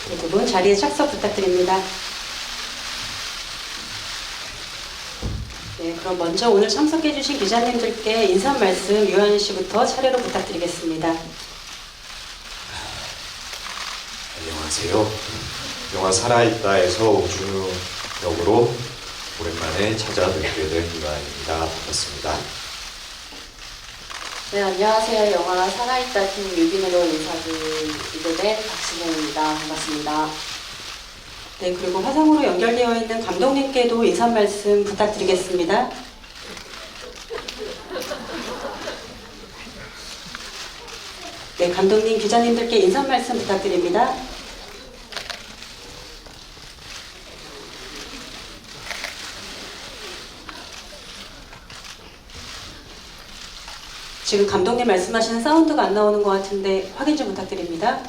네, 두 분 자리에 착석 부탁드립니다. 네, 그럼 먼저 오늘 참석해주신 기자님들께 인사 말씀 유한 씨부터 차례로 부탁드리겠습니다. 안녕하세요. 영화 살아있다에서 오준우 역으로 오랜만에 찾아뵙게 된 유한입니다. 반갑습니다. 네, 안녕하세요. 영화 살아있다 팀 뮤빈으로 인사드리게 된 박신혜입니다. 반갑습니다. 네, 그리고 화상으로 연결되어 있는 감독님께도 인사 말씀 부탁드리겠습니다. 네, 감독님, 기자님들께 인사 말씀 부탁드립니다. 지금 감독님 말씀하시는 사운드가 안 나오는 것 같은데 확인 좀 부탁드립니다.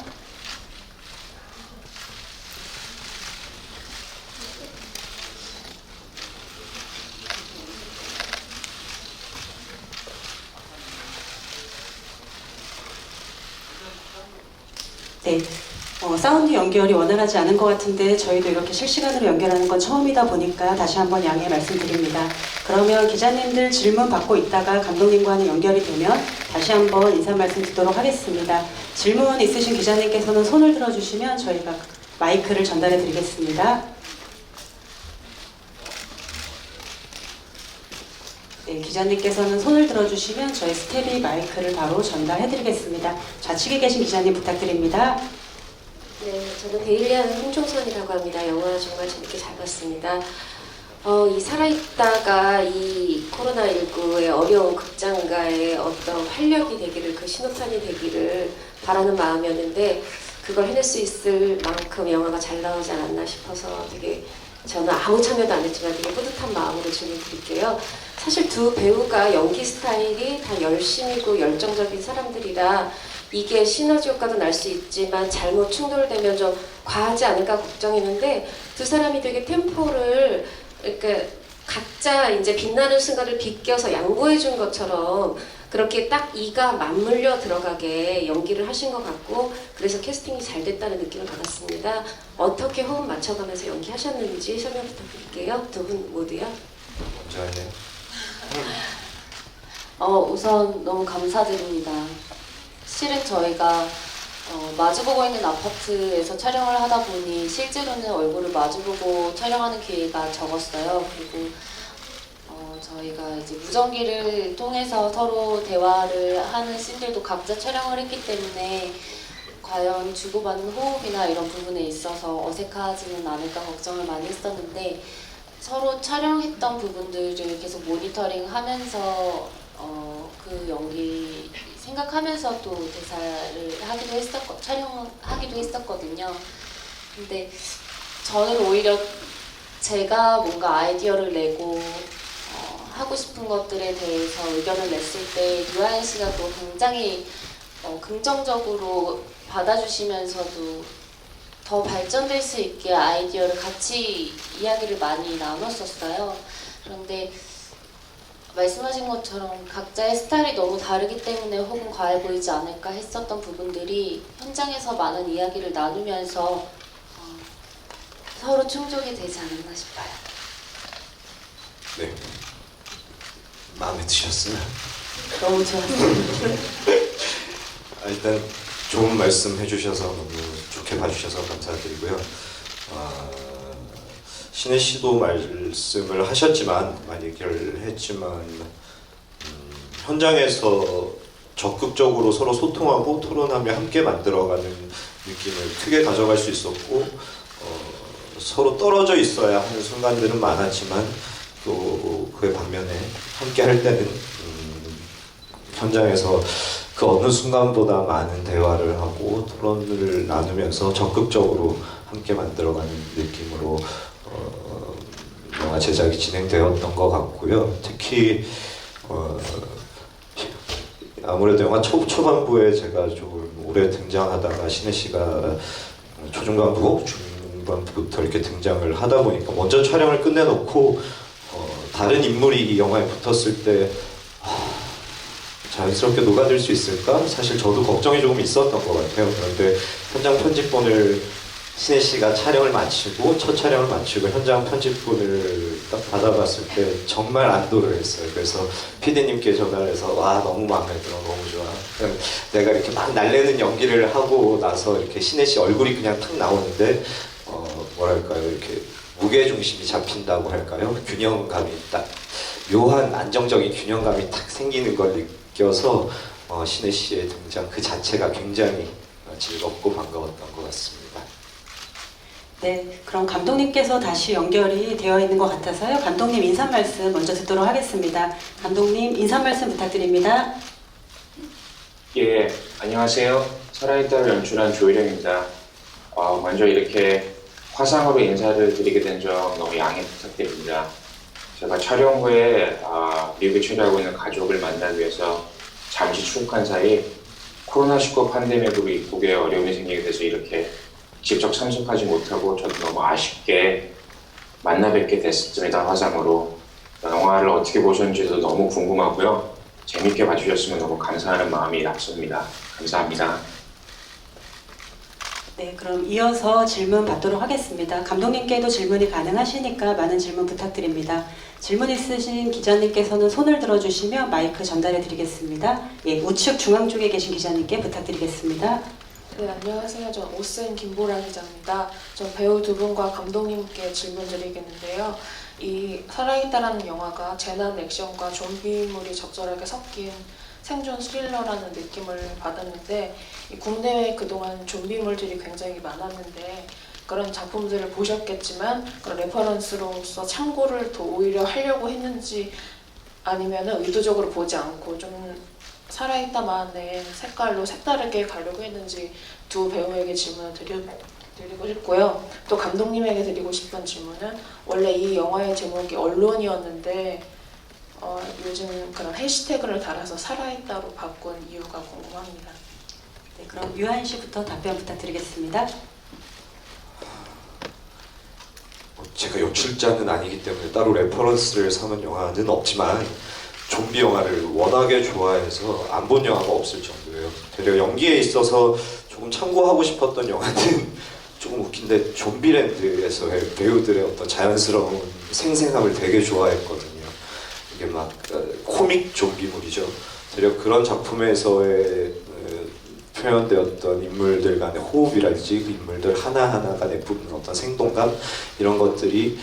네, 사운드 연결이 원활하지 않은 것 같은데 저희도 이렇게 실시간으로 연결하는 건 처음이다 보니까 다시 한번 양해 말씀드립니다. 그러면 기자님들 질문 받고 있다가 감독님과는 연결이 되면 다시 한번 인사 말씀 듣도록 하겠습니다. 질문 있으신 기자님께서는 손을 들어주시면 저희가 마이크를 전달해 드리겠습니다. 네, 기자님께서는 손을 들어주시면 저희 스텝이 마이크를 바로 전달해 드리겠습니다. 좌측에 계신 기자님 부탁드립니다. 네, 저는 데일리하는 홍종선이라고 합니다. 영화 정말 재밌게 잘 봤습니다. 이 살아있다가 이 코로나19의 어려운 극장가의 어떤 활력이 되기를, 그 신호탄이 되기를 바라는 마음이었는데 그걸 해낼 수 있을 만큼 영화가 잘 나오지 않았나 싶어서 되게 저는 아무 참여도 안 했지만 되게 뿌듯한 마음으로 질문 드릴게요. 사실 두 배우가 연기 스타일이 다 열심이고 열정적인 사람들이라 이게 시너지 효과도 날 수 있지만 잘못 충돌되면 좀 과하지 않을까 걱정했는데 두 사람이 되게 템포를 이렇게 각자 이제 빛나는 순간을 비껴서 양보해 준 것처럼 그렇게 딱 이가 맞물려 들어가게 연기를 하신 것 같고 그래서 캐스팅이 잘 됐다는 느낌을 받았습니다. 어떻게 호흡 맞춰가면서 연기하셨는지 설명 부탁드릴게요. 두 분 모두요. 먼저 할래요? 우선 너무 감사드립니다. 실은 저희가 마주보고 있는 아파트에서 촬영을 하다 보니 실제로는 얼굴을 마주보고 촬영하는 기회가 적었어요. 그리고 저희가 이제 무전기를 통해서 서로 대화를 하는 씬들도 각자 촬영을 했기 때문에 과연 주고받는 호흡이나 이런 부분에 있어서 어색하지는 않을까 걱정을 많이 했었는데 서로 촬영했던 부분들을 계속 모니터링 하면서 그 연기 생각하면서 또 대사를 촬영하기도 했었거든요. 근데 저는 오히려 제가 뭔가 아이디어를 내고 하고 싶은 것들에 대해서 의견을 냈을 때 유아인 씨가 또 굉장히 긍정적으로 받아주시면서도 더 발전될 수 있게 아이디어를 같이 이야기를 많이 나눴었어요. 그런데 말씀하신 것처럼 각자의 스타일이 너무 다르기 때문에 혹은 과해 보이지 않을까 했었던 부분들이 현장에서 많은 이야기를 나누면서 서로 충족이 되지 않았나 싶어요. 네. 마음에 드셨어요? 너무 좋았습니다. 일단 좋은 말씀 해주셔서 너무 좋게 봐주셔서 감사드리고요. 신혜 씨도 말씀을 하셨지만 많이 얘기를 했지만 현장에서 적극적으로 서로 소통하고 토론하며 함께 만들어가는 느낌을 크게 가져갈 수 있었고 서로 떨어져 있어야 하는 순간들은 많았지만 또 그의 반면에 함께 할 때는 현장에서 그 어느 순간보다 많은 대화를 하고 토론을 나누면서 적극적으로 함께 만들어가는 느낌으로 영화 제작이 진행되었던 것 같고요. 특히 아무래도 영화 초반부에 제가 좀 오래 등장하다가 신혜 씨가 초중반부, 중반부부터 이렇게 등장을 하다 보니까 먼저 촬영을 끝내놓고 다른 인물이 이 영화에 붙었을 때 자연스럽게 녹아들 수 있을까? 사실 저도 걱정이 조금 있었던 것 같아요. 그런데 현장 편집본을 신혜 씨가 촬영을 마치고 첫 촬영을 마치고 현장 편집본을 딱 받아봤을 때 정말 안도를 했어요. 그래서 PD님께 전화를 해서 와 너무 마음에 들어 너무 좋아. 그냥 내가 이렇게 막 날래는 연기를 하고 나서 이렇게 신혜 씨 얼굴이 그냥 탁 나오는데 뭐랄까요 이렇게 무게 중심이 잡힌다고 할까요? 균형감이 딱 묘한 안정적인 균형감이 탁 생기는 걸 느껴서 신혜 씨의 등장 그 자체가 굉장히 즐겁고 반가웠던 것 같습니다. 네, 그럼 감독님께서 다시 연결이 되어 있는 것 같아서요. 감독님 인사 말씀 먼저 듣도록 하겠습니다. 감독님 인사 말씀 부탁드립니다. 예, 안녕하세요. 살아있다를 연출한 조일영입니다. 먼저 이렇게 화상으로 인사를 드리게 된 점 너무 양해 부탁드립니다. 제가 촬영 후에 미국에 체류하고 있는 가족을 만나기 위해서 잠시 출국한 사이 코로나19 팬데믹으로 입국에 어려움이 생기게 돼서 이렇게 직접 참석하지 못하고 저도 너무 아쉽게 만나 뵙게 됐습니다. 화상으로. 영화를 어떻게 보셨는지도 너무 궁금하고요. 재밌게 봐주셨으면 너무 감사하는 마음이 앞섭니다. 감사합니다. 네, 그럼 이어서 질문 받도록 하겠습니다. 감독님께도 질문이 가능하시니까 많은 질문 부탁드립니다. 질문 있으신 기자님께서는 손을 들어주시면 마이크 전달해 드리겠습니다. 예, 우측 중앙 쪽에 계신 기자님께 부탁드리겠습니다. 네, 안녕하세요. 전 오센 김보라 기자입니다. 전 배우 두 분과 감독님께 질문 드리겠는데요. 이 살아있다라는 영화가 재난 액션과 좀비물이 적절하게 섞인 생존 스릴러라는 느낌을 받았는데 이 국내에 그동안 좀비물들이 굉장히 많았는데 그런 작품들을 보셨겠지만 그런 레퍼런스로서 참고를 더 오히려 하려고 했는지 아니면 의도적으로 보지 않고 좀 살아있다만의 색깔로 색다르게 가려고 했는지 두 배우에게 질문을 드리고 싶고요. 또 감독님에게 드리고 싶은 질문은 원래 이 영화의 제목이 언론이었는데 요즘 그런 해시태그를 달아서 살아있다로 바꾼 이유가 궁금합니다. 네, 그럼 유한 씨부터 답변 부탁드리겠습니다. 제가 연출자는 아니기 때문에 따로 레퍼런스를 삼은 영화는 없지만 좀비 영화를 워낙에 좋아해서 안 본 영화가 없을 정도예요. 되려 연기에 있어서 조금 참고하고 싶었던 영화는 조금 웃긴데 좀비랜드에서의 배우들의 어떤 자연스러운 생생함을 되게 좋아했거든요. 이게 막 코믹 좀비물이죠. 되려 그런 작품에서의 표현되었던 인물들 간의 호흡이랄지 그 인물들 하나하나가 내뿜는 어떤 생동감 이런 것들이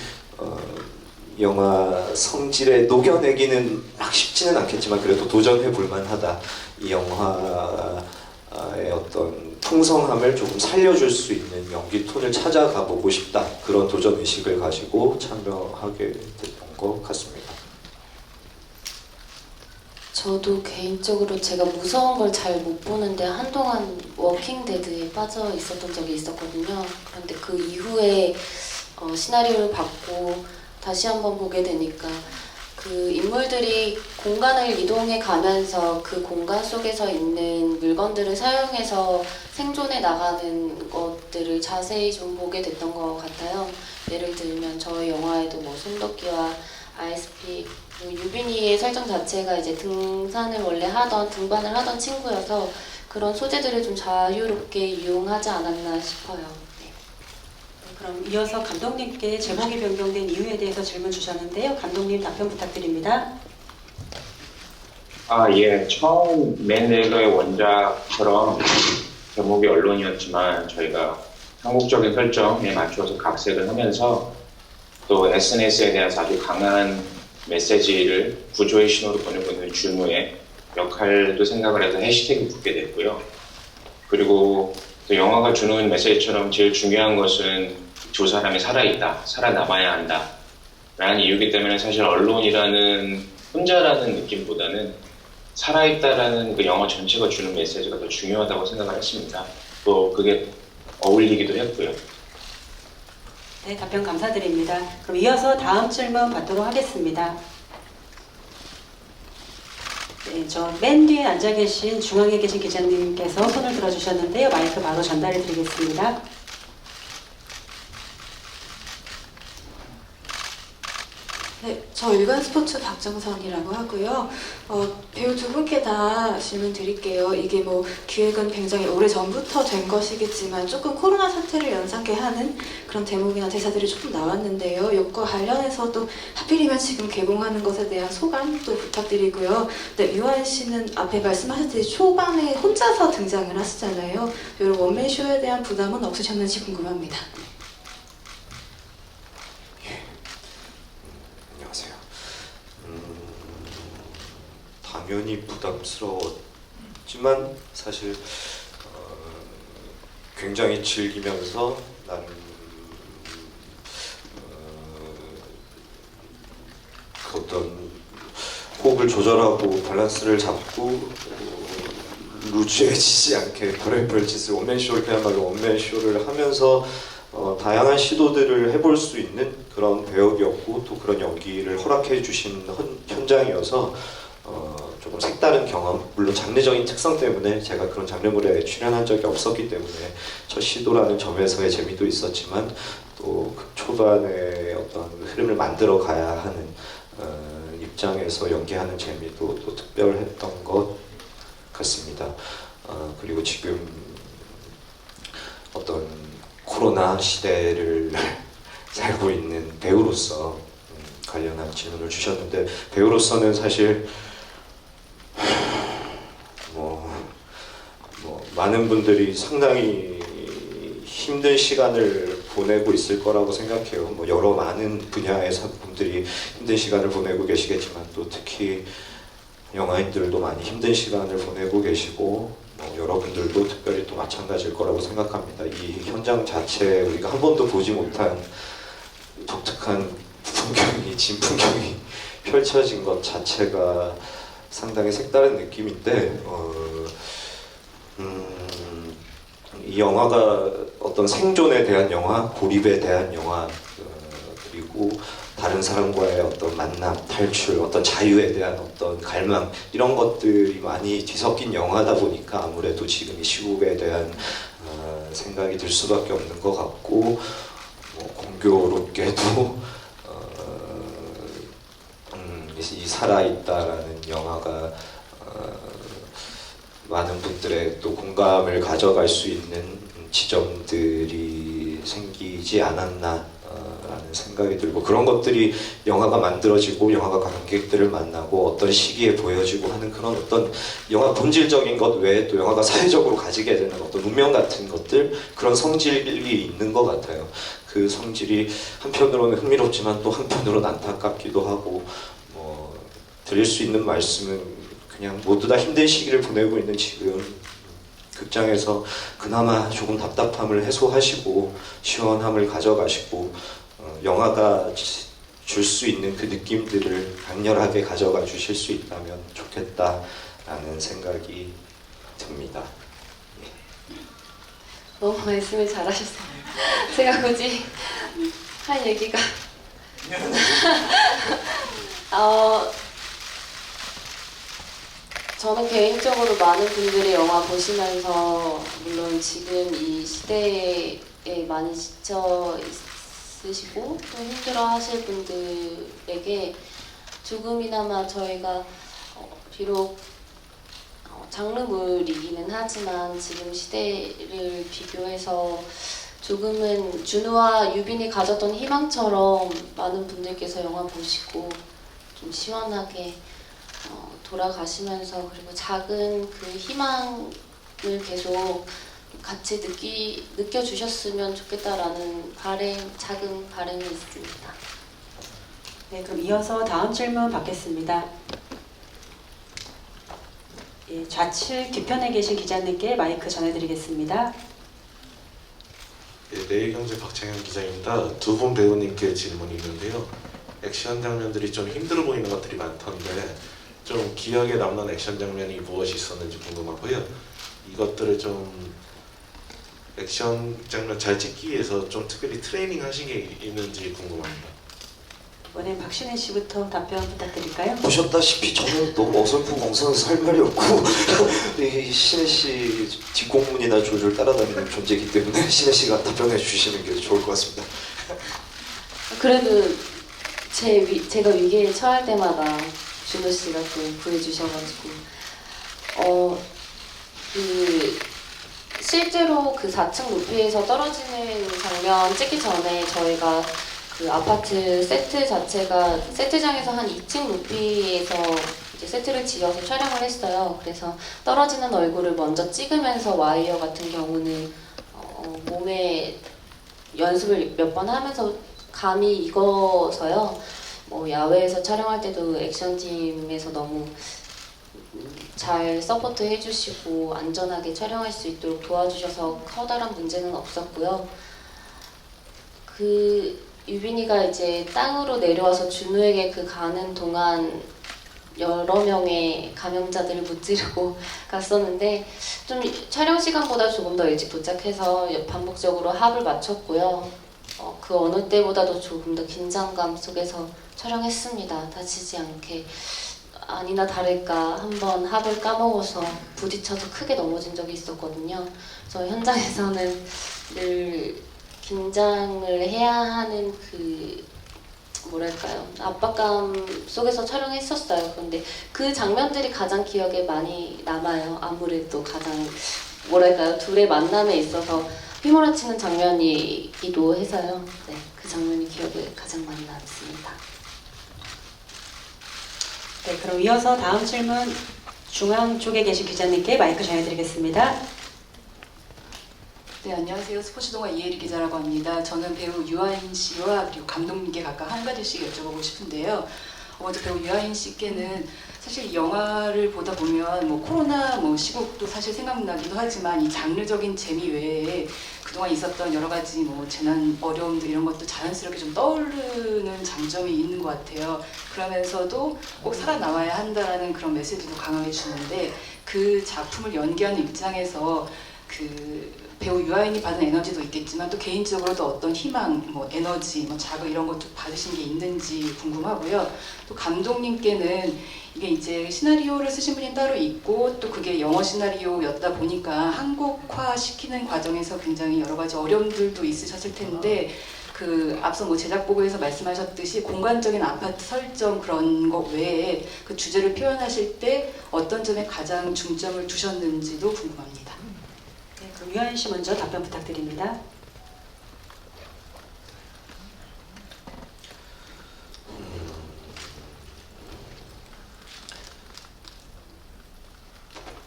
영화 성질에 녹여내기는 막 쉽지는 않겠지만 그래도 도전해 볼 만하다. 이 영화의 어떤 풍성함을 조금 살려줄 수 있는 연기 톤을 찾아가 보고 싶다. 그런 도전 의식을 가지고 참여하게 됐던 것 같습니다. 저도 개인적으로 제가 무서운 걸 잘 못 보는데 한동안 워킹 데드에 빠져 있었던 적이 있었거든요. 그런데 그 이후에 시나리오를 받고 다시 한번 보게 되니까 그 인물들이 공간을 이동해 가면서 그 공간 속에서 있는 물건들을 사용해서 생존해 나가는 것들을 자세히 좀 보게 됐던 것 같아요. 예를 들면 저희 영화에도 뭐 손도끼와 ISP, 유빈이의 설정 자체가 이제 등반을 하던 친구여서 그런 소재들을 좀 자유롭게 이용하지 않았나 싶어요. 네. 그럼 이어서 감독님께 제목이 변경된 이유에 대해서 질문 주셨는데요. 감독님 답변 부탁드립니다. 예. 처음 맨 레이더의 원작처럼 제목이 언론이었지만 저희가 한국적인 설정에 맞춰서 각색을 하면서 또 SNS에 대해서 아주 강한 메시지를 구조의 신호로 보내고 있는 준우의 역할도 생각을 해서 해시태그 붙게 됐고요. 그리고 또 영화가 주는 메시지처럼 제일 중요한 것은 두 사람이 살아있다, 살아남아야 한다 라는 이유이기 때문에 사실 언론이라는 혼자라는 느낌보다는 살아있다라는 그 영화 전체가 주는 메시지가 더 중요하다고 생각을 했습니다. 또 그게 어울리기도 했고요. 네, 답변 감사드립니다. 그럼 이어서 다음 질문 받도록 하겠습니다. 네, 저 맨 뒤에 앉아 계신 중앙에 계신 기자님께서 손을 들어주셨는데요. 마이크 바로 전달해 드리겠습니다. 네, 저 일간 스포츠 박정선이라고 하고요. 배우 두 분께 다 질문 드릴게요. 이게 뭐 기획은 굉장히 오래 전부터 된 것이겠지만 조금 코로나 사태를 연상케 하는 그런 대목이나 대사들이 조금 나왔는데요. 이것과 관련해서도 하필이면 지금 개봉하는 것에 대한 소감도 부탁드리고요. 네, 유아인 씨는 앞에 말씀하셨듯이 초반에 혼자서 등장을 하시잖아요. 이런 원맨 쇼에 대한 부담은 없으셨는지 궁금합니다. 안녕하세요. 당연히 부담스러웠지만 사실 굉장히 즐기면서 나는 그 어떤 호흡을 조절하고 밸런스를 잡고 루즈해지지 않게 별의별 짓을 원맨쇼를 그야말로 원맨쇼를 하면서 다양한 시도들을 해볼 수 있는 그런 배역이었고 또 그런 연기를 허락해 주신 현장이어서 조금 색다른 경험, 물론 장르적인 특성 때문에 제가 그런 장르물에 출연한 적이 없었기 때문에 첫 시도라는 점에서의 재미도 있었지만 또 그 초반에 어떤 흐름을 만들어 가야 하는 입장에서 연기하는 재미도 또 특별했던 것 같습니다. 그리고 지금 어떤 코로나 시대를 살고 있는 배우로서 관련한 질문을 주셨는데 배우로서는 사실 많은 분들이 상당히 힘든 시간을 보내고 있을 거라고 생각해요. 여러 많은 분야의 분들이 힘든 시간을 보내고 계시겠지만 또 특히 영화인들도 많이 힘든 시간을 보내고 계시고 여러분들도 특별히 또 마찬가지일 거라고 생각합니다. 이 현장 자체에 우리가 한 번도 보지 못한 독특한 풍경이, 진풍경이 펼쳐진 것 자체가 상당히 색다른 느낌인데 이 영화가 어떤 생존에 대한 영화, 고립에 대한 영화, 그리고 다른 사람과의 어떤 만남, 탈출, 어떤 자유에 대한 어떤 갈망 이런 것들이 많이 뒤섞인 영화다 보니까 아무래도 지금 이 시국에 대한 생각이 들 수밖에 없는 것 같고 공교롭게도 이 살아있다라는 영화가 많은 분들의 또 공감을 가져갈 수 있는 지점들이 생기지 않았나 라는 생각이 들고 그런 것들이 영화가 만들어지고 영화가 관객들을 만나고 어떤 시기에 보여지고 하는 그런 어떤 영화 본질적인 것 외에 또 영화가 사회적으로 가지게 되는 어떤 운명 같은 것들 그런 성질이 있는 것 같아요. 그 성질이 한편으로는 흥미롭지만 또 한편으로는 안타깝기도 하고 드릴 수 있는 말씀은 그냥 모두 다 힘든 시기를 보내고 있는 지금 극장에서 그나마 조금 답답함을 해소하시고 시원함을 가져가시고 영화가 줄 수 있는 그 느낌들을 강렬하게 가져가 주실 수 있다면 좋겠다라는 생각이 듭니다. 너무 말씀을 잘하셨어요. 제가 굳이 할 얘기가 저는 개인적으로 많은 분들이 영화 보시면서 물론 지금 이 시대에 많이 지쳐 있으시고 또 힘들어 하실 분들에게 조금이나마 저희가 비록 장르물이기는 하지만 지금 시대를 비교해서 조금은 준우와 유빈이 가졌던 희망처럼 많은 분들께서 영화 보시고 좀 시원하게 돌아가시면서 그리고 작은 그 희망을 계속 같이 느껴주셨으면 좋겠다라는 작은 바람이 있습니다. 네, 그럼 이어서 다음 질문 받겠습니다. 예, 좌측 뒤편에 계신 기자님께 마이크 전해드리겠습니다. 네, 내일경제 박창현 기자입니다. 두 분 배우님께 질문이 있는데요. 액션 장면들이 좀 힘들어 보이는 것들이 많던데 좀 기억에 남는 액션 장면이 무엇이 있었는지 궁금하고요. 이것들을 좀 액션 장면 잘 찍기 위해서 좀 특별히 트레이닝 하신 게 있는지 궁금합니다. 이번엔 박신혜 씨부터 답변 부탁드릴까요? 보셨다시피 저는 너무 어설프고 엉성해서 할 말이 없고 이 신혜 씨 뒷공문이나 졸졸 따라다니는 존재이기 때문에 신혜 씨가 답변해 주시는 게 좋을 것 같습니다. 그래도 제가 위기에 처할 때마다 준호 씨가 또 구해주셔가지고 실제로 그 4층 높이에서 떨어지는 장면 찍기 전에 저희가 그 아파트 세트 자체가 세트장에서 한 2층 높이에서 이제 세트를 지어서 촬영을 했어요. 그래서 떨어지는 얼굴을 먼저 찍으면서 와이어 같은 경우는 몸에 연습을 몇 번 하면서 감이 익어서요. 뭐 야외에서 촬영할 때도 액션팀에서 너무 잘 서포트 해주시고 안전하게 촬영할 수 있도록 도와주셔서 커다란 문제는 없었고요. 그 유빈이가 이제 땅으로 내려와서 준우에게 그 가는 동안 여러 명의 감염자들을 무찌르고 갔었는데 좀 촬영 시간보다 조금 더 일찍 도착해서 반복적으로 합을 맞췄고요. 그 어느 때보다도 조금 더 긴장감 속에서 촬영했습니다. 다치지 않게. 아니나 다를까 한번 합을 까먹어서 부딪혀서 크게 넘어진 적이 있었거든요. 저 현장에서는 늘 긴장을 해야 하는 그 뭐랄까요, 압박감 속에서 촬영했었어요. 그런데 그 장면들이 가장 기억에 많이 남아요. 아무래도 가장 뭐랄까요, 둘의 만남에 있어서 휘몰아치는 장면이기도 해서요. 네, 그 장면이 기억에 가장 많이 남습니다. 네, 그럼 이어서 다음 질문 중앙 쪽에 계신 기자님께 마이크 전해드리겠습니다. 네, 안녕하세요. 스포츠동화 이혜리 기자라고 합니다. 저는 배우 유아인 씨와 그리고 감독님께 각각 한 가지씩 여쭤보고 싶은데요. 먼저 배우 유아인 씨께는 사실 영화를 보다 보면 뭐 코로나 시국도 사실 생각나기도 하지만 이 장르적인 재미 외에 그동안 있었던 여러 가지 뭐 재난 어려움들 이런 것도 자연스럽게 좀 떠오르는 장점이 있는 것 같아요. 그러면서도 꼭 살아남아야 한다라는 그런 메시지도 강하게 주는데 그 작품을 연기하는 입장에서 그 배우 유아인이 받은 에너지도 있겠지만 또 개인적으로도 어떤 희망, 뭐 에너지, 뭐 자극 이런 것도 받으신 게 있는지 궁금하고요. 또 감독님께는 이게 이제 시나리오를 쓰신 분이 따로 있고 또 그게 영어 시나리오였다 보니까 한국화 시키는 과정에서 굉장히 여러 가지 어려움들도 있으셨을 텐데 그 앞서 뭐 제작 보고에서 말씀하셨듯이 공간적인 아파트 설정 그런 것 외에 그 주제를 표현하실 때 어떤 점에 가장 중점을 두셨는지도 궁금합니다. 네, 그럼 유아인 씨 먼저 답변 부탁드립니다.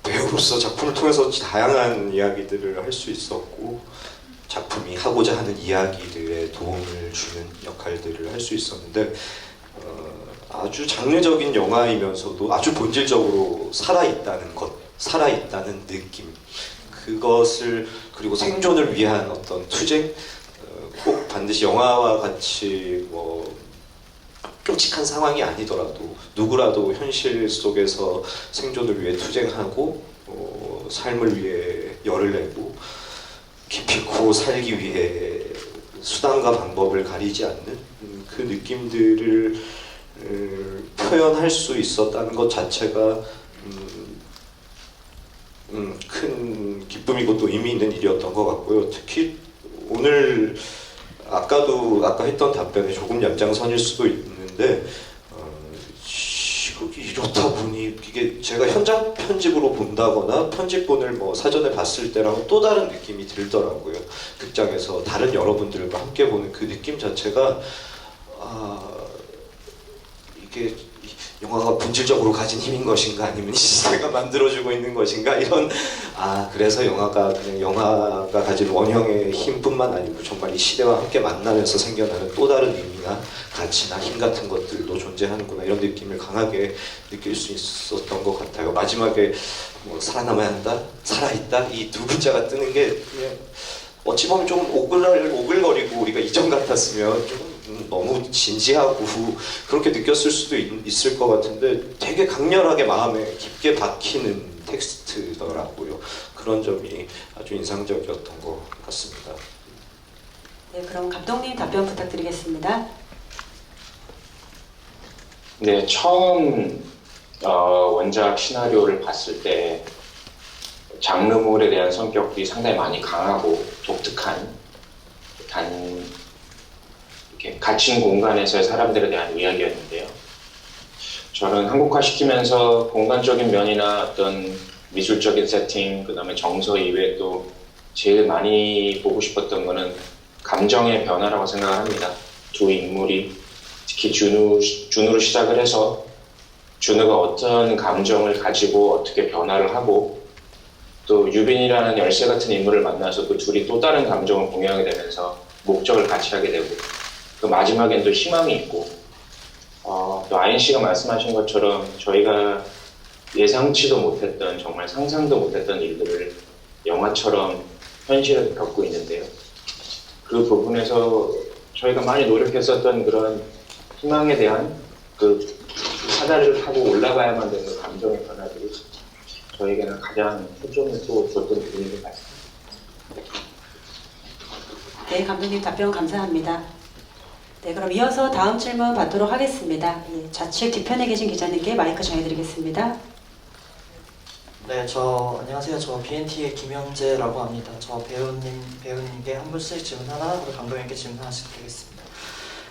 배우로서 작품을 통해서 다양한 이야기들을 할 수 있었고 작품이 하고자 하는 이야기들에 도움을 주는 역할들을 할 수 있었는데 아주 장르적인 영화이면서도 아주 본질적으로 살아있다는 것, 살아있다는 느낌, 그것을 그리고 생존을 위한 어떤 투쟁, 꼭 반드시 영화와 같이 뭐 끔찍한 상황이 아니더라도 누구라도 현실 속에서 생존을 위해 투쟁하고 삶을 위해 열을 내고 기필코 살기 위해 수단과 방법을 가리지 않는 그 느낌들을 표현할 수 있었다는 것 자체가 큰 기쁨이고 또 의미 있는 일이었던 것 같고요. 특히 오늘 아까 했던 답변에 조금 연장선일 수도 있는데 시국이 이렇다 보니 이게 제가 현장 편집으로 본다거나 편집본을 뭐 사전에 봤을 때랑 또 다른 느낌이 들더라고요. 극장에서 다른 여러분들과 함께 보는 그 느낌 자체가 이게 영화가 본질적으로 가진 힘인 것인가 아니면 이 시대가 만들어주고 있는 것인가 이런 그래서 영화가 그냥 영화가 가진 원형의 힘뿐만 아니고 정말 이 시대와 함께 만나면서 생겨나는 또 다른 의미나 가치나 힘 같은 것들도 존재하는구나 이런 느낌을 강하게 느낄 수 있었던 것 같아요. 마지막에 뭐 살아남아야 한다, 살아있다 이 두 글자가 뜨는 게 그냥 어찌 보면 좀 오글거리고 우리가 이전 같았으면 좀 너무 진지하고 그렇게 느꼈을 수도 있을 것 같은데 되게 강렬하게 마음에 깊게 박히는 텍스트더라고요. 그런 점이 아주 인상적이었던 것 같습니다. 네, 그럼 감독님 답변 부탁드리겠습니다. 네, 처음 원작 시나리오를 봤을 때 장르물에 대한 성격이 상당히 많이 강하고 독특한 이렇게 갇힌 공간에서의 사람들에 대한 이야기였는데요. 저는 한국화시키면서 공간적인 면이나 어떤 미술적인 세팅, 그 다음에 정서 이외에 또 제일 많이 보고 싶었던 거는 감정의 변화라고 생각을 합니다. 두 인물이 특히 준우로 시작을 해서 준우가 어떤 감정을 가지고 어떻게 변화를 하고 또 유빈이라는 열쇠 같은 인물을 만나서 그 둘이 또 다른 감정을 공유하게 되면서 목적을 같이 하게 되고 그 마지막엔 또 희망이 있고 또 아인 씨가 말씀하신 것처럼 저희가 예상치도 못했던 정말 상상도 못했던 일들을 영화처럼 현실을 겪고 있는데요. 그 부분에서 저희가 많이 노력했었던 그런 희망에 대한 그 사다리를 타고 올라가야만 되는 그 감정의 변화들이 저에게는 가장 초점을 또 줬던 부분인 것 같습니다. 네, 감독님 답변 감사합니다. 네, 그럼 이어서 다음 질문 받도록 하겠습니다. 예, 좌측 뒤편에 계신 기자님께 마이크 전해드리겠습니다. 네, 안녕하세요. 저 BNT의 김영재라고 합니다. 저 배우님께 한 분씩 질문 하나, 그리고 감독님께 질문 하나씩 드리겠습니다.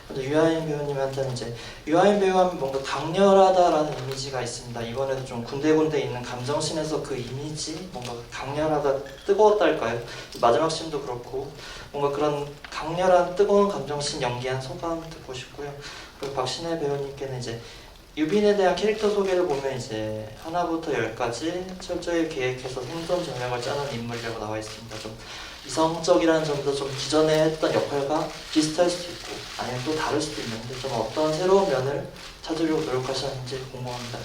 먼저 유아인 배우님한테는 이제 유아인 배우하면 뭔가 강렬하다라는 이미지가 있습니다. 이번에도 좀 군데군데 있는 감정씬에서 그 이미지, 뭔가 강렬하다, 뜨거웠달까요? 마지막 씬도 그렇고 뭔가 그런 강렬한 뜨거운 감정씬 연기한 소감 듣고 싶고요. 그리고 박신혜 배우님께는 이제 유빈에 대한 캐릭터 소개를 보면 이제 하나부터 10까지 철저히 계획해서 생존 전략을 짜는 인물이라고 나와 있습니다. 좀 이성적이라는 점도 좀 기존에 했던 역할과 비슷할 수도 있고 아니면 또 다를 수도 있는데 좀 어떤 새로운 면을 찾으려고 노력하셨는지 궁금합니다.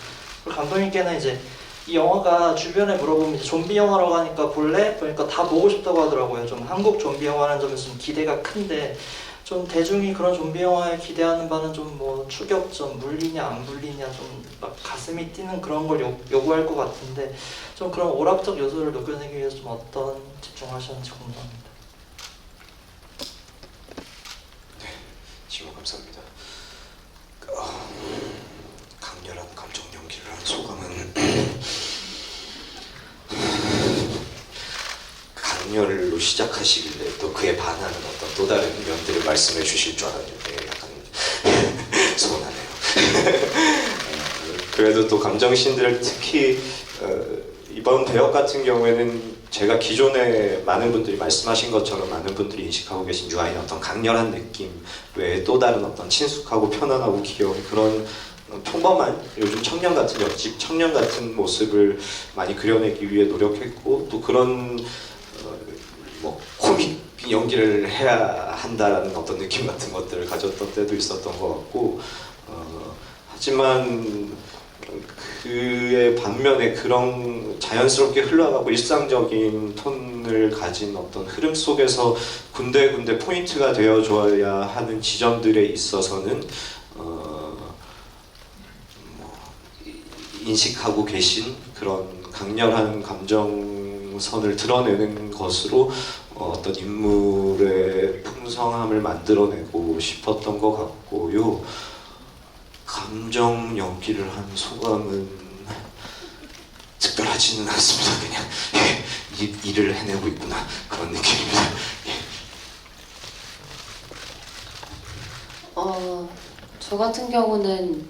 그리고 감독님께는 이제 이 영화가 주변에 물어보면 이제 좀비 영화라고 하니까 볼래? 그러니까 다 보고 싶다고 하더라고요. 좀 한국 좀비 영화라는 점에서 좀 기대가 큰데 좀 대중이 그런 좀비 영화에 기대하는 바는 좀 뭐 추격전, 물리냐 안 물리냐 좀 막 가슴이 뛰는 그런 걸 요구할 것 같은데 좀 그런 오락적 요소를 녹여내기 위해서 좀 어떤 집중하셨는지 궁금합니다. 네, 질문 감사합니다. 강렬한 감정 연기를 한 소감은 강렬로 시작하시길래 또 그에 반하는 어떤 또 다른 면들을 말씀해 주실 줄 알았는데 약간 서운하네요. 그래도 또 감정씬들을 특히 이번 배역 같은 경우에는 제가 기존에 많은 분들이 말씀하신 것처럼 많은 분들이 인식하고 계신 유아인의 어떤 강렬한 느낌 외에 또 다른 어떤 친숙하고 편안하고 귀여운 그런 평범한 요즘 청년 같은 역직 청년 같은 모습을 많이 그려내기 위해 노력했고 또 그런 뭐 코믹 연기를 해야 한다라는 어떤 느낌 같은 것들을 가졌던 때도 있었던 것 같고 하지만 그의 반면에 그런 자연스럽게 흘러가고 일상적인 톤을 가진 어떤 흐름 속에서 군데군데 포인트가 되어줘야 하는 지점들에 있어서는 인식하고 계신 그런 강렬한 감정선을 드러내는 것으로 어떤 인물의 풍성함을 만들어내고 싶었던 것 같고요. 감정 연기를 한 소감은 특별하지는 않습니다. 그냥 일을 해내고 있구나 그런 느낌입니다. 저 같은 경우는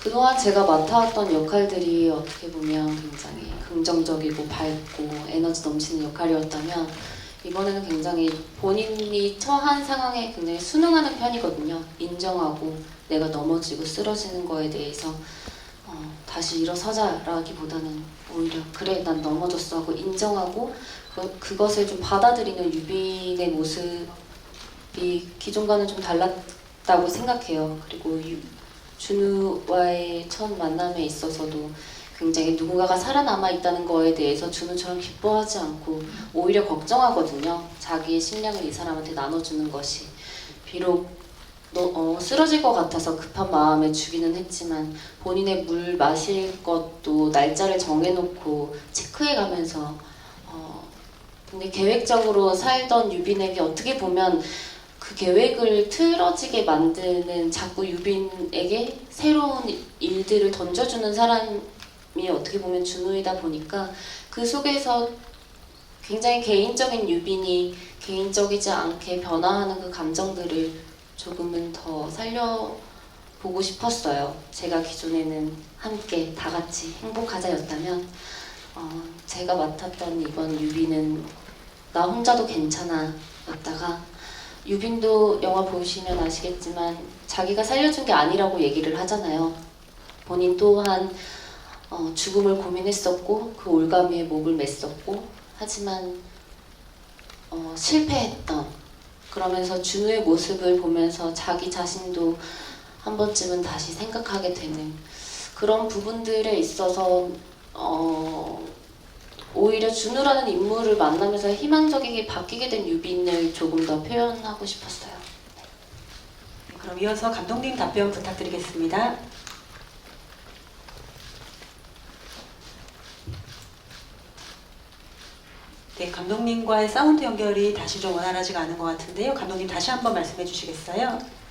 그동안 제가 맡아왔던 역할들이 어떻게 보면 굉장히 긍정적이고 밝고 에너지 넘치는 역할이었다면 이번에는 굉장히 본인이 처한 상황에 굉장히 순응하는 편이거든요. 인정하고 내가 넘어지고 쓰러지는 거에 대해서 다시 일어서자라기보다는 오히려 그래 난 넘어졌어 하고 인정하고 그것을 좀 받아들이는 유빈의 모습이 기존과는 좀 달랐다고 생각해요. 그리고 준우와의 첫 만남에 있어서도 굉장히 누군가가 살아남아 있다는 거에 대해서 준우처럼 기뻐하지 않고 오히려 걱정하거든요. 자기의 식량을 이 사람한테 나눠주는 것이 비록 쓰러질 것 같아서 급한 마음에 주기는 했지만 본인의 물 마실 것도 날짜를 정해놓고 체크해가면서 근데 계획적으로 살던 유빈에게 어떻게 보면 그 계획을 틀어지게 만드는 자꾸 유빈에게 새로운 일들을 던져주는 사람이 어떻게 보면 준우이다 보니까 그 속에서 굉장히 개인적인 유빈이 개인적이지 않게 변화하는 그 감정들을 조금은 더 살려보고 싶었어요. 제가 기존에는 함께 다 같이 행복하자였다면 제가 맡았던 이번 유빈은 나 혼자도 괜찮아 였다가 유빈도 영화 보시면 아시겠지만 자기가 살려준 게 아니라고 얘기를 하잖아요. 본인 또한 죽음을 고민했었고 그 올가미에 목을 맸었고 하지만 실패했던 그러면서 준우의 모습을 보면서 자기 자신도 한 번쯤은 다시 생각하게 되는 그런 부분들에 있어서 오히려 준우라는 인물을 만나면서 희망적이게 바뀌게 된 유빈을 조금 더 표현하고 싶었어요. 네, 그럼 이어서 감독님 답변 부탁드리겠습니다. 네, 감독님과의 사운드 연결이 다시 좀 원활하지가 않은 것 같은데요. 감독님 다시 한번 말씀해 주시겠어요?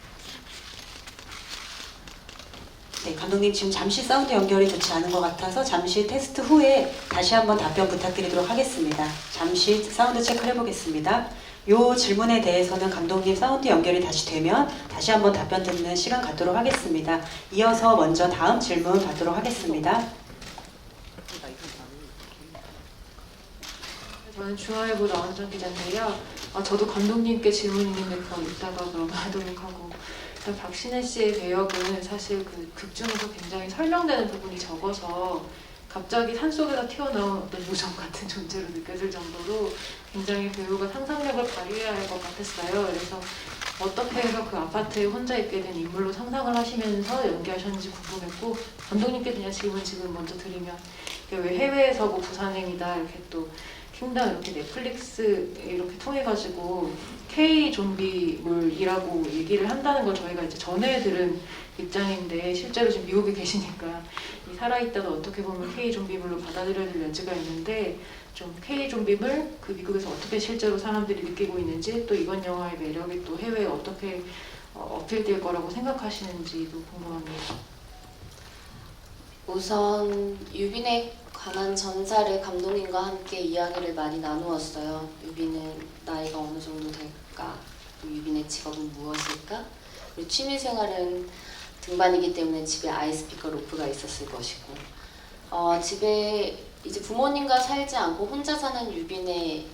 네, 감독님 지금 잠시 사운드 연결이 좋지 않은 것 같아서 잠시 테스트 후에 다시 한번 답변 부탁드리도록 하겠습니다. 잠시 사운드 체크를 해보겠습니다. 이 질문에 대해서는 감독님 사운드 연결이 다시 되면 다시 한번 답변 듣는 시간 갖도록 하겠습니다. 이어서 먼저 다음 질문 받도록 하겠습니다. 저는 중앙일보 나원정 기자인데요. 저도 감독님께 질문 있는데 더 이따가 그럼 하도록 하고 일단 박신혜 씨의 배역은 사실 그 극 중에서 굉장히 설명되는 부분이 적어서 갑자기 산속에서 튀어나온 어떤 요정 같은 존재로 느껴질 정도로 굉장히 배우가 상상력을 발휘해야 할 것 같았어요. 그래서 어떻게 해서 그 아파트에 혼자 있게 된 인물로 상상을 하시면서 연기하셨는지 궁금했고 감독님께 그냥 질문 지금 먼저 드리면 왜 해외에서 뭐 부산행이다 이렇게 또 킹덤 이렇게 넷플릭스 이렇게 통해 가지고 K 좀비물이라고 얘기를 한다는 걸 저희가 이제 전에 들은 입장인데 실제로 지금 미국에 계시니까 이 살아있다가 어떻게 보면 K 좀비물로 받아들여야 될 여지가 있는데 좀 K 좀비물 그 미국에서 어떻게 실제로 사람들이 느끼고 있는지 또 이번 영화의 매력이 또 해외에 어떻게 어필될 거라고 생각하시는지도 궁금합니다. 우선 유빈에 관한 전사를 감독님과 함께 이야기를 많이 나누었어요. 유빈은 나이가 어느 정도 될까? 유빈의 직업은 무엇일까? 그리고 취미생활은 등반이기 때문에 집에 아이스피커 로프가 있었을 것이고 집에 이제 부모님과 살지 않고 혼자 사는 유빈의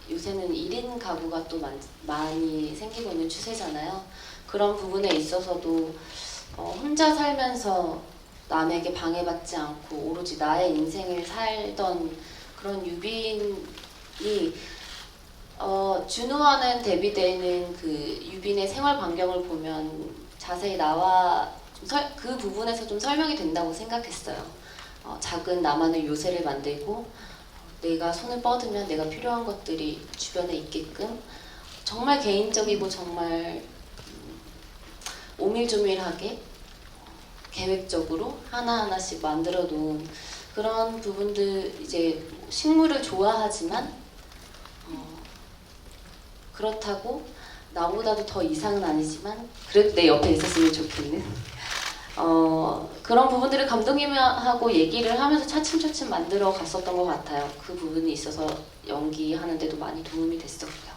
요새는 1인 가구가 또 많이 생기고 있는 추세잖아요. 그런 부분에 있어서도 혼자 살면서 남에게 방해받지 않고 오로지 나의 인생을 살던 그런 유빈이 준우와는 대비되는 그 유빈의 생활 반경을 보면 자세히 나와 그 부분에서 좀 설명이 된다고 생각했어요. 작은 나만의 요새를 만들고 내가 손을 뻗으면 내가 필요한 것들이 주변에 있게끔 정말 개인적이고 정말 오밀조밀하게 계획적으로 하나하나씩 만들어 놓은 그런 부분들 이제 식물을 좋아하지만 그렇다고 나보다도 더 이상은 아니지만 그래도 내 옆에 있었으면 좋겠는 그런 부분들을 감독님하고 얘기를 하면서 차츰차츰 만들어 갔었던 것 같아요. 그 부분이 있어서 연기하는 데도 많이 도움이 됐었고요.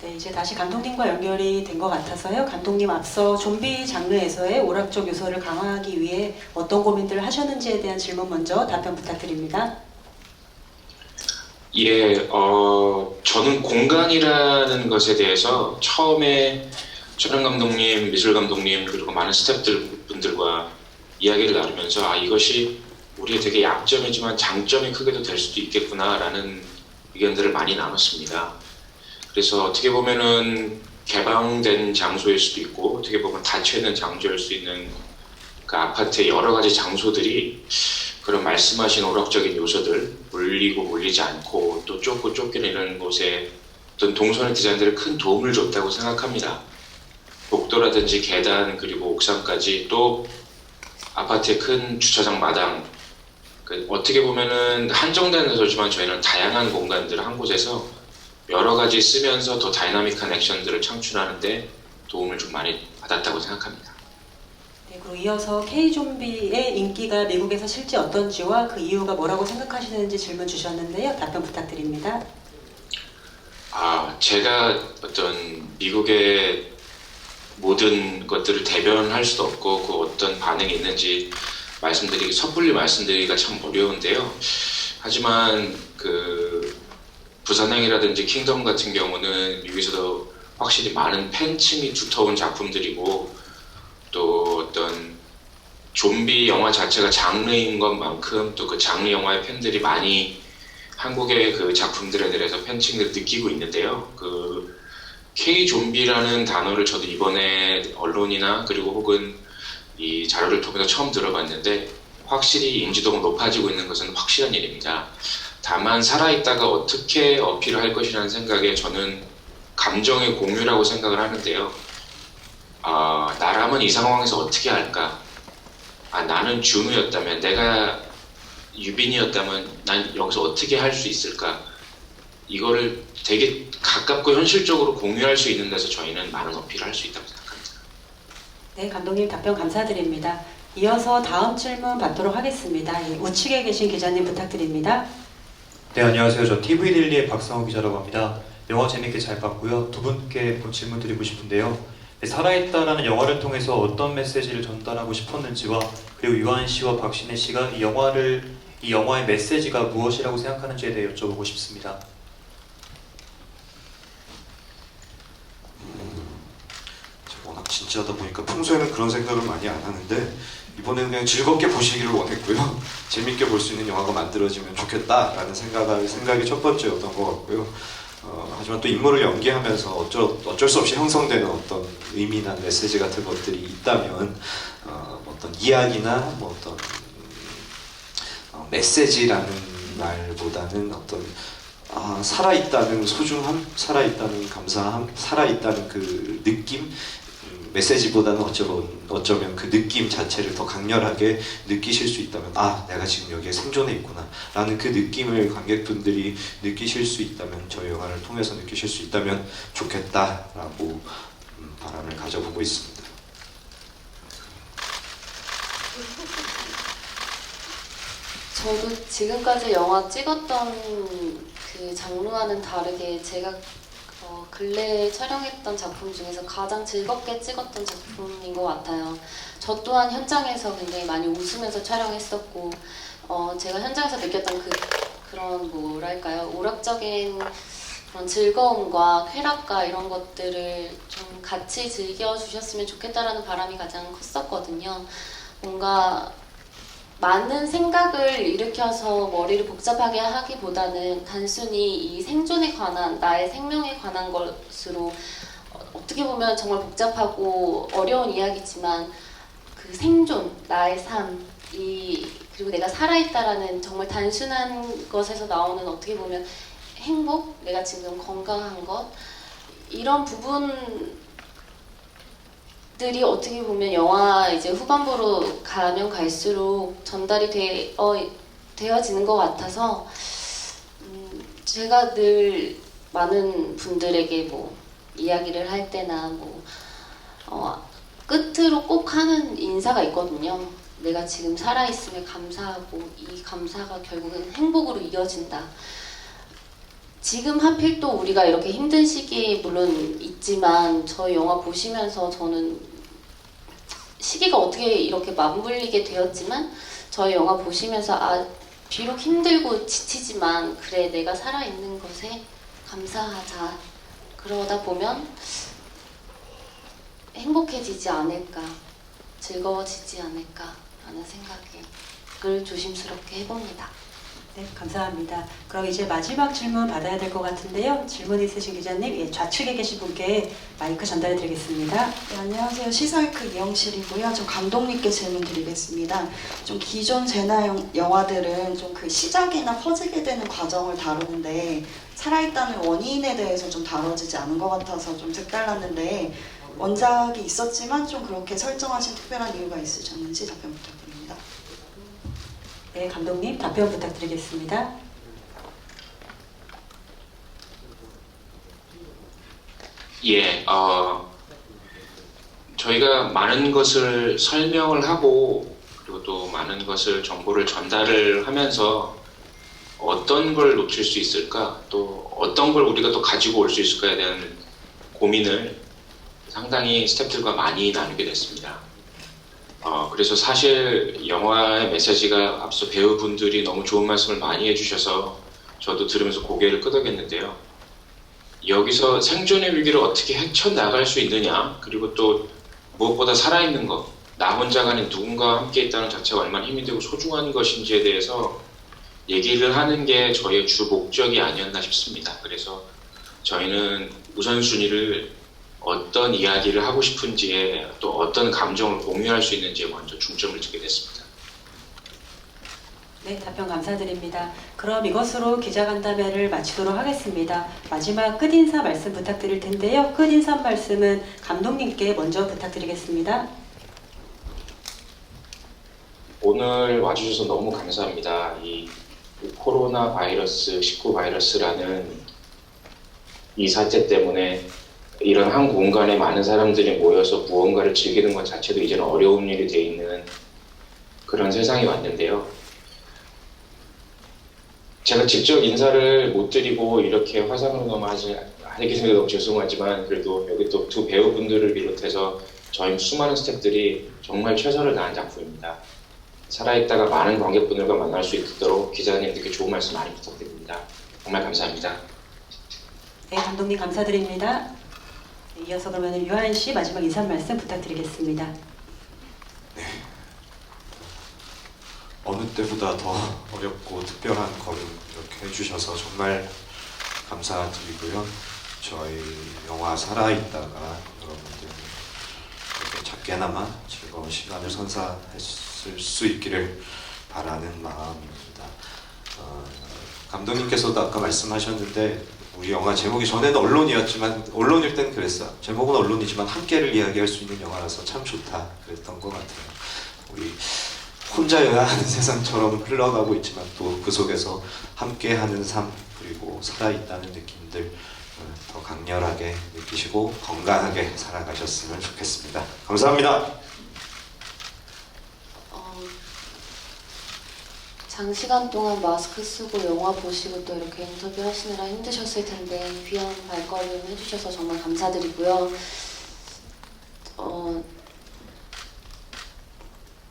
네, 이제 다시 감독님과 연결이 된 것 같아서요. 감독님 앞서 좀비 장르에서의 오락적 요소를 강화하기 위해 어떤 고민들을 하셨는지에 대한 질문 먼저 답변 부탁드립니다. 예, 저는 공간이라는 것에 대해서 처음에 촬영 감독님, 미술 감독님 그리고 많은 스태프분들과 이야기를 나누면서 이것이 우리의 되게 약점이지만 장점이 크게도 될 수도 있겠구나라는 의견들을 많이 나눴습니다. 그래서 어떻게 보면은 개방된 장소일 수도 있고 어떻게 보면 닫혀있는 장소일 수 있는 그 아파트의 여러 가지 장소들이 그런 말씀하신 오락적인 요소들 물리고 물리지 않고 또 좁고 쫓겨내는 곳에 어떤 동선의 디자인들에 큰 도움을 줬다고 생각합니다. 복도라든지 계단 그리고 옥상까지 또 아파트의 큰 주차장 마당 어떻게 보면은 한정된 요소지만 저희는 다양한 공간들을 한 곳에서 여러 가지 쓰면서 더 다이나믹한 액션들을 창출하는데 도움을 좀 많이 받았다고 생각합니다. 네, 그리고 이어서 K-좀비의 인기가 미국에서 실제 어떤지와 그 이유가 뭐라고 생각하시는지 질문 주셨는데요. 답변 부탁드립니다. 제가 어떤 미국의 모든 것들을 대변할 수도 없고 그 어떤 반응이 있는지 섣불리 말씀드리기가 참 어려운데요. 하지만 그 부산행이라든지 킹덤 같은 경우는 미국에서도 확실히 많은 팬층이 두터운 작품들이고 또 어떤 좀비 영화 자체가 장르인 것만큼 또 그 장르 영화의 팬들이 많이 한국의 그 작품들에 대해서 팬층들을 느끼고 있는데요. 그 K-좀비라는 단어를 저도 이번에 언론이나 그리고 혹은 이 자료를 통해서 처음 들어봤는데 확실히 인지도가 높아지고 있는 것은 확실한 일입니다. 다만 살아있다가 어떻게 어필을 할 것이라는 생각에 저는 감정의 공유라고 생각을 하는데요. 나라면 이 상황에서 어떻게 할까? 나는 준우였다면, 내가 유빈이었다면 난 여기서 어떻게 할 수 있을까? 이거를 되게 가깝고 현실적으로 공유할 수 있는 데서 저희는 많은 어필을 할 수 있다고 생각합니다. 네, 감독님 답변 감사드립니다. 이어서 다음 질문 받도록 하겠습니다. 우측에 계신 기자님 부탁드립니다. 네, 안녕하세요. 저 TV데일리의 박성호 기자라고 합니다. 영화 재밌게 잘 봤고요. 두 분께 질문 드리고 싶은데요. 네, 살아있다라는 영화를 통해서 어떤 메시지를 전달하고 싶었는지와 그리고 유한 씨와 박신혜 씨가 이 영화의 메시지가 무엇이라고 생각하는지에 대해 여쭤보고 싶습니다. 워낙 진지하다 보니까 평소에는 그런 생각을 많이 안 하는데 이번에는 그냥 즐겁게 보시기를 원했고요. 재밌게 볼 수 있는 영화가 만들어지면 좋겠다라는 생각이 첫 번째였던 것 같고요. 하지만 또 인물을 연기하면서 어쩔 수 없이 형성되는 어떤 의미나 메시지 같은 것들이 있다면 어떤 이야기나 뭐 어떤 메시지라는 말보다는 어떤 살아있다는 소중함, 살아있다는 감사함, 살아있다는 그 느낌, 메시지보다는 어쩌면 그 느낌 자체를 더 강렬하게 느끼실 수 있다면 내가 지금 여기에 생존해 있구나 라는 그 느낌을 관객분들이 느끼실 수 있다면, 저희 영화를 통해서 느끼실 수 있다면 좋겠다라고 바람을 가져보고 있습니다. 저도 지금까지 영화 찍었던 그 장르와는 다르게 제가 근래에 촬영했던 작품 중에서 가장 즐겁게 찍었던 작품인 것 같아요. 저 또한 현장에서 굉장히 많이 웃으면서 촬영했었고 제가 현장에서 느꼈던 그런 뭐랄까요, 오락적인 그런 즐거움과 쾌락과 이런 것들을 좀 같이 즐겨주셨으면 좋겠다라는 바람이 가장 컸었거든요. 뭔가 많은 생각을 일으켜서 머리를 복잡하게 하기보다는 단순히 이 생존에 관한, 나의 생명에 관한 것으로 어떻게 보면 정말 복잡하고 어려운 이야기지만 그 생존, 나의 삶, 그리고 내가 살아있다라는 정말 단순한 것에서 나오는 어떻게 보면 행복, 내가 지금 건강한 것, 이런 부분들이 어떻게 보면 영화 이제 후반부로 가면 갈수록 전달이 되어지는 것 같아서 제가 늘 많은 분들에게 뭐 이야기를 할 때나 끝으로 꼭 하는 인사가 있거든요. 내가 지금 살아있음에 감사하고 이 감사가 결국은 행복으로 이어진다. 지금 하필 또 우리가 이렇게 힘든 시기에 물론 있지만 저희 영화 보시면서 저는 시기가 어떻게 이렇게 맞물리게 되었지만 저희 영화 보시면서 비록 힘들고 지치지만 그래 내가 살아있는 것에 감사하자. 그러다 보면 행복해지지 않을까, 즐거워지지 않을까 하는 생각을 조심스럽게 해봅니다. 네, 감사합니다. 그럼 이제 마지막 질문 받아야 될 것 같은데요. 질문 있으신 기자님, 좌측에 계신 분께 마이크 전달해 드리겠습니다. 네, 안녕하세요. 시사이크 이영실이고요. 저 감독님께 질문 드리겠습니다. 좀 기존 제나 영화들은 좀 그 시작이나 퍼지게 되는 과정을 다루는데 살아있다는 원인에 대해서 좀 다뤄지지 않은 것 같아서 좀 색달랐는데 원작이 있었지만 좀 그렇게 설정하신 특별한 이유가 있으셨는지 답변 부탁드립니다. 네, 감독님 답변 부탁드리겠습니다. 예, 저희가 많은 것을 설명을 하고 그리고 또 많은 것을 정보를 전달을 하면서 어떤 걸 놓칠 수 있을까, 또 어떤 걸 우리가 또 가지고 올 수 있을까에 대한 고민을 상당히 스태프들과 많이 나누게 됐습니다. 그래서 사실 영화의 메시지가 앞서 배우분들이 너무 좋은 말씀을 많이 해주셔서 저도 들으면서 고개를 끄덕였는데요. 여기서 생존의 위기를 어떻게 헤쳐나갈 수 있느냐, 그리고 또 무엇보다 살아있는 것, 나 혼자가 아닌 누군가와 함께 있다는 자체가 얼마나 힘이 되고 소중한 것인지에 대해서 얘기를 하는 게 저희의 주 목적이 아니었나 싶습니다. 그래서 저희는 우선순위를 어떤 이야기를 하고 싶은지에 또 어떤 감정을 공유할 수 있는지에 먼저 중점을 두게 됐습니다. 네, 답변 감사드립니다. 그럼 이것으로 기자간담회를 마치도록 하겠습니다. 마지막 끝인사 말씀 부탁드릴 텐데요. 끝인사 말씀은 감독님께 먼저 부탁드리겠습니다. 오늘 와주셔서 너무 감사합니다. 이 코로나 바이러스, 19 바이러스라는 이 사태 때문에 이런 한 공간에 많은 사람들이 모여서 무언가를 즐기는 것 자체도 이제는 어려운 일이 돼 있는 그런 세상이 왔는데요. 제가 직접 인사를 못 드리고 이렇게 화상으로 넘어가지 하게 생겨서 너무 죄송하지만 그래도 여기 또 두 배우분들을 비롯해서 저희 수많은 스태프들이 정말 최선을 다한 작품입니다. 살아있다가 많은 관객분들과 만날 수 있도록 기자님들께 좋은 말씀 많이 부탁드립니다. 정말 감사합니다. 네, 감독님 감사드립니다. 네, 이어서 그러면 유하연 씨 마지막 인사 말씀 부탁드리겠습니다. 어느 때보다 더 어렵고 특별한 걸음 이렇게 해주셔서 정말 감사드리고요. 저희 영화 살아있다가 여러분들 작게나마 즐거운 시간을 선사했을 수 있기를 바라는 마음입니다. 감독님께서도 아까 말씀하셨는데 우리 영화 제목이 전에는 언론이었지만 언론일 때는 그랬어요. 제목은 언론이지만 함께를 이야기할 수 있는 영화라서 참 좋다 그랬던 것 같아요. 우리 혼자여야 하는 세상처럼 흘러가고 있지만 또 그 속에서 함께하는 삶 그리고 살아있다는 느낌들 더 강렬하게 느끼시고 건강하게 살아가셨으면 좋겠습니다. 감사합니다. 장시간 동안 마스크 쓰고 영화 보시고 또 이렇게 인터뷰 하시느라 힘드셨을 텐데 귀한 발걸음 해주셔서 정말 감사드리고요.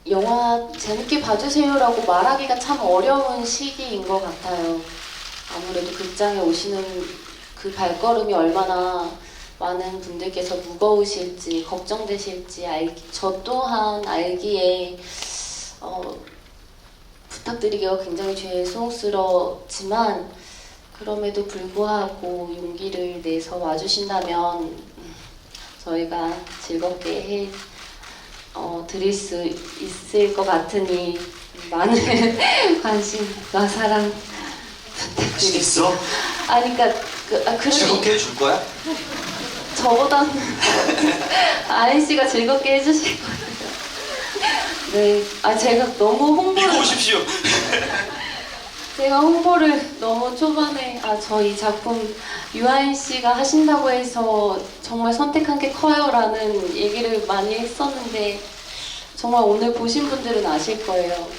영화 재밌게 봐주세요라고 말하기가 참 어려운 시기인 것 같아요. 아무래도 극장에 오시는 그 발걸음이 얼마나 많은 분들께서 무거우실지 걱정되실지 저 또한 알기에 부탁드리기가 굉장히 죄송스럽지만 그럼에도 불구하고 용기를 내서 와주신다면 저희가 즐겁게 드릴 수 있을 것 같으니 많은 관심과 사랑 부탁드립니다. 아니 그러니까 즐겁게 해줄 거야? 저보다는 아인 씨가 즐겁게 해주실 거예요. 네, 제가 너무 홍보를 오십시오. 제가 홍보를 너무 초반에 저 이 작품 유아인 씨가 하신다고 해서 정말 선택한 게 커요라는 얘기를 많이 했었는데 정말 오늘 보신 분들은 아실 거예요.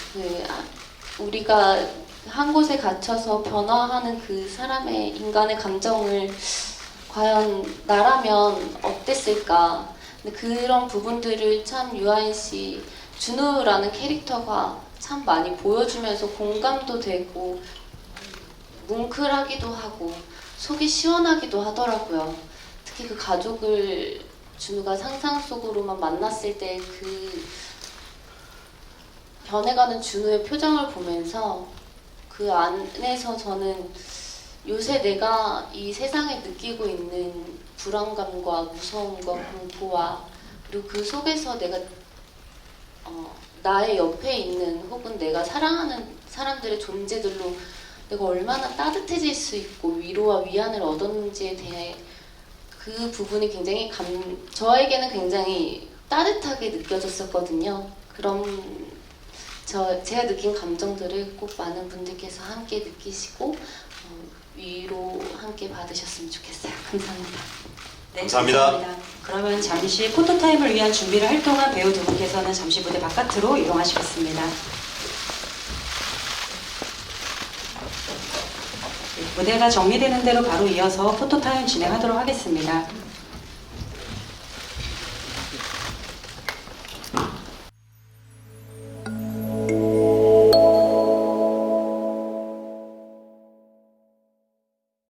우리가 한 곳에 갇혀서 변화하는 그 사람의 인간의 감정을 과연 나라면 어땠을까. 근데 그런 부분들을 참 유아인 씨 준우라는 캐릭터가 참 많이 보여주면서 공감도 되고 뭉클하기도 하고 속이 시원하기도 하더라고요. 특히 그 가족을 준우가 상상 속으로만 만났을 때 그 변해가는 준우의 표정을 보면서 그 안에서 저는 요새 내가 이 세상에 느끼고 있는 불안감과 무서움과 공포와 그리고 그 속에서 내가 나의 옆에 있는 혹은 내가 사랑하는 사람들의 존재들로 내가 얼마나 따뜻해질 수 있고 위로와 위안을 얻었는지에 대해 그 부분이 굉장히 저에게는 굉장히 따뜻하게 느껴졌었거든요. 그럼 제가 느낀 감정들을 꼭 많은 분들께서 함께 느끼시고 위로 함께 받으셨으면 좋겠어요. 감사합니다. 네, 감사합니다. 그러면 잠시 포토타임을 위한 준비를 할 동안 배우 두 분께서는 잠시 무대 바깥으로 이동하시겠습니다. 네, 무대가 정리되는 대로 바로 이어서 포토타임 진행하도록 하겠습니다.